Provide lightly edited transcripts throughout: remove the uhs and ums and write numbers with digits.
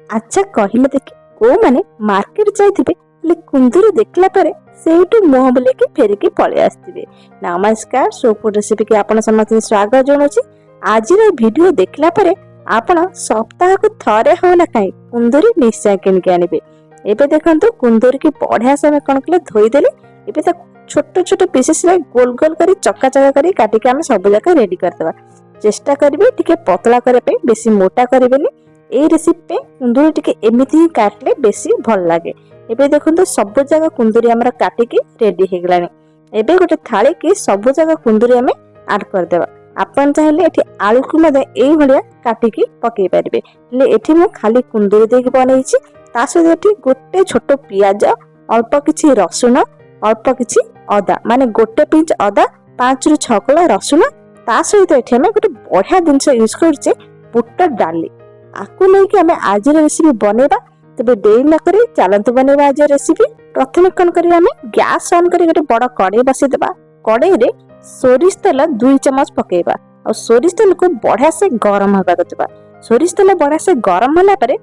अच्छा कहले देखि को माने मार्केट जाइथिबे ले कुंदूरी देखला परे सेठू मुह बुलेकी फेरिकी पळे आस्थिबे। नमस्कार सो फूड रेसिपी के आपण समस्त स्वागत जणोछि। आज रे वीडियो देखला परे आपण सप्ताह को थरे होला काई कुंदूरी निश्चय किन के आनिबे। एबे देखंतु कुंदूरी की बढ़िया से हम कोन कले धोई देले। एबे त छोट छोट पीसेस रे गोल गोल करी चक्का चक्का करी काटी के हम सब जका रेडी कर देबा। चेष्टा करिवे टिके पतला करे पे बेसी मोटा करिवेनी। ए रेसिपी पे कुंदूरी टिके एमिति ही काटले बेसी भल लागे। एबे देखंतु सब जगह कुंदूरी हमरा काटी के रेडी हे गलानी। एबे गोटे थाली की सब जगह कुंदूरी हमें ऐड कर देबा। आपण चाहिले एठी आलू को मदे एई भलिया काटी के पकेई परिबे। ले एठी मु खाली कुंदूरी दे के बनैछि। ता सहित एठी गोटे छोट पियाज, अल्प किछि रसुन, अल्प किछि अदा माने गोटे पिंच अदा, 5 रु 6 कला रसुन। ता सहित एठी हमें गोटे बढ़िया जिंस यूज करछे बुटा डाली। आकु नै कि हमें आज रेसिपी बनेबा। तबे देरी न करी चलंतु बनेबा आज रेसिपी। प्रथमे कोन करी हमें गैस ऑन करी गोटे बड़ कड़ाई बसे देबा। कड़ाई रे सोरिष तेल 2 चम्मच पकेबा और सोरिष तेल को बढ़िया से गरम होबा देबा। सोरिष तेल बढ़िया से गरम होला परे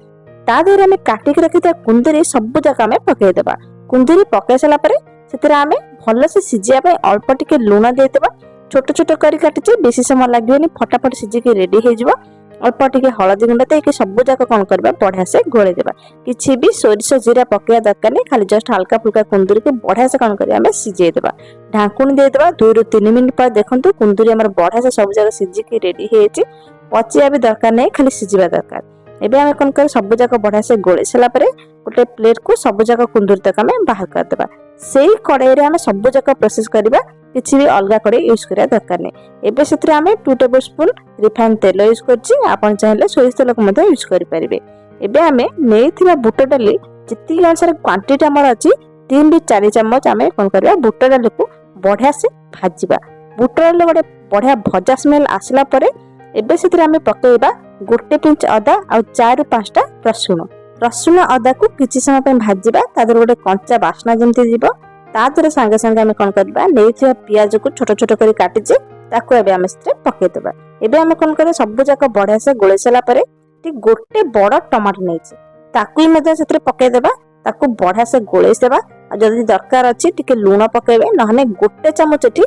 ता देर हमें काटी के रखिता कुंदूरी सब जगह हमें पके देबा। कुंदूरी पके सला परे सेतरा हमें भलो से सिजिया पे अल्प टिके लूण दे देबा। छोट छोट करी काटिचे बेसी समय लागियोनी फटाफट सिजी के रेडी हे जिवो। अल्प टिके हळदी गुंड देके सब जगह कोन करबा बढ़िया से गोळे देबा। किछि भी सोरिष जीरा पकेया दरकार नै, खाली जस्ट हल्का फुल्का कुंदूरी के बढ़िया से कोन करिया हमें सिजे देबा। ढाकुण दे देबा। 2 रु 3 मिनिट पर देखंतु कुंदूरी हमर बढ़िया से सब जगह सिजी के रेडी हेछि। पचिया भी दरकार नै, खाली सिजिबा दरकार। एबे हमें कोन कर सब जगह बढ़िया से गोळे सला परे गोटे प्लेट को सब जगह कुंदूरी तक हमें बाहर कर देबा। सेही कड़ाई रे हमें सब जगह प्रोसेस करबा। किछि भी अलगा कड़ाई यूज करिया दरकार नै। एबे सेतरे हमें 2 टेबलस्पून रिफाइन तेल यूज करछि। आपण चाहिले सोरिष तेल को मते यूज करि परिबे। एबे हमें नेथिबा बुटा डाली जिति अनुसार क्वांटिटी हमर अछि 3 रु 4 चम्मच हमें कोन करबा बुटा डाली को बढ़िया से भाजिबा। बुटा डाली गोटे बढ़िया भजा स्मेल आसला परे एबे सेतरे हमें पकेइबा गोटे पिंच अदा और 4 रु 5 टा रसुन। रसुन अदा को किछि समय पे भाजिबा। तादर गोटे कंचा बासना जेमति दिबो। तादर संगे संगे हमें कोन करबा नेथिबा पियाज को छोट छोट करी काटिजे ताको एबे हमें सेते पके देबा। एबे हमें कोन करे सब जका बढ़िया से गोळे सला परे टी गोटे बड़ टमाटर नेछि ताको ही मते सेते पके देबा। ताको बढ़िया से गोळे देबा। आ जदी दरकार अछि टिके लूण पकेबे, नहने गोटे चमच एठी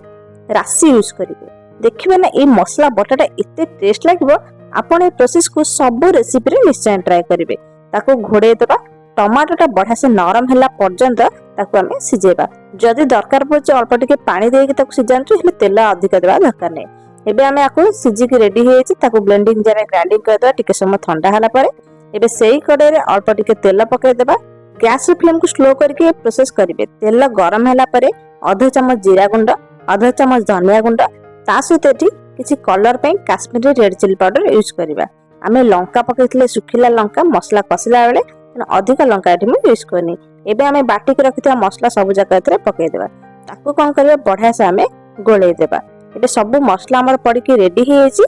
राशि यूज करिवे। देखिबे ना ए मसला बटाटा एते टेस्ट लागबो। आपण ए प्रोसेस को सब रेसिपी रे निश्चय ट्राई करिवे। ताको घोड़े देबा। टमाटर टा बढ़िया से नरम होला पर्यंत ताको हमें सिजेबा। जदी दरकार पड़े अल्प टिके पानी देके ताको सिजांतु, हेले तेल अधिक देबा दरकार नै। एबे हमें आको सिजी के रेडी हेछि। ताको ब्लेंडिंग जारे ग्राइंडिंग कर देबा। टिके समय ठंडा होला परे एबे सेही कड़ाई रे अल्प टिके तेल पके देबा। गैस फ्लेम को स्लो करके प्रोसेस करिवे। तेल गरम होला परे आधा चम्मच जीरा गुंड, आधा चम्मच धनिया गुंड, ता सहित एठी किछि कलर पे Kashmiri red chilli powder use करिबा। आमे लंका पकेइथिले सुखिला लंका मसला कसिला बेले अधिक लंका एठी मैं यूज करनी। एबे हमें बाटी के रखिता मसला सब जगह एतरे पके देबा। ताको कोन करबा बढ़िया से हमें गोळे देबा। एबे सब मसला हमर पड़ी के रेडी हेछि।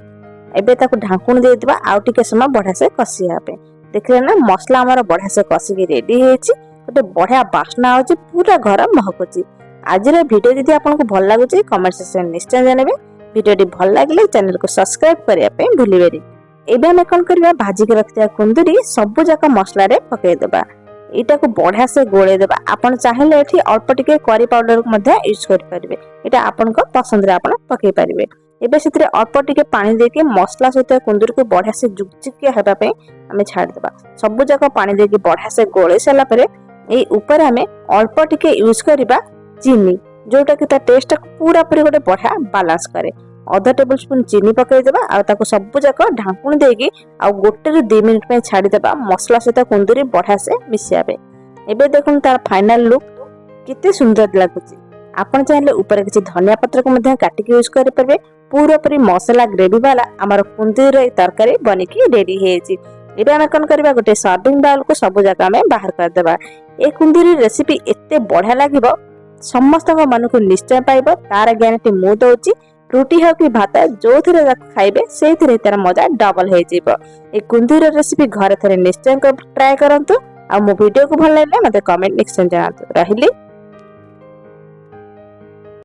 एबे ताको ढाकुण दे देबा। आउ टिके समय बढ़िया से कसिया पे देखले ना मसला हमर बढ़िया से कसी के रेडी हेछि। गोटे बढ़िया बास्ना होछि, पूरा घर महकछि। आज रे वीडियो यदि आपनको भल लागुछि कमेंट सेक्शन निश्चय जानबे। वीडियो भल लागिले चैनल को सब्सक्राइब करिया पे भूलिबेनी। एबे हमें कोन करबा भाजी के रखिया कुंदूरी सब जका मसला रे पके देबा। एटा को बढ़िया से गोळे देबा। आपण चाहिले एठी अल्प टिके करी पाउडर को मध्ये यूज कर परिबे। एटा आपण को पसंद रे आपण पके परिबे। एबे सेतरे अल्प टिके पानी देके मसला सहित कुंदूरी को बढ़िया से जुकजुकिया हेबा पे हमें छाड़ देबा। सब जका पानी देके बढ़िया से गोळे सला परे ए ऊपर हमें अल्प टिके यूज करबा चीनी, जोटा कि ता टेस्ट पूरा पूरी गोटे बढ़िया बैलेंस करे। आधा टेबलस्पून चीनी पके देबा। आ ताको सब जका ढाकुण देकी आ गोटे रु 2 मिनिट पे छाड़ी देबा। मसला सहित कुंदूरी बढ़िया से मिसियाबे। एबे देखुन तार फाइनल लुक किते सुंदर लागुची। आपण चाहिले ऊपर किछि धनिया पत्र को मध्ये काटी के यूज करि परबे। पूरा पूरी मसाला ग्रेवी वाला हमर कुंदूरी तरकारी बनि के रेडी हेछि। एबे हम कोन करबा गोटे सर्विंग बाउल को सब जका में बाहर कर देबा। ए कुंदूरी रेसिपी एते बढ़िया लागिबो, समस्त मन को निश्चय पाइबो। तार ग्यारंटी मु दोछि। रुटी हो कि भात जो थिरे खाइबे से थिरे तार मजा डबल हे जिवो। ए कुंदूरी रेसिपी घर थरे निश्चय ट्राई करंतु। आ मो वीडियो को भल लागले मते कमेंट सेक्शन जानतु। रहिली।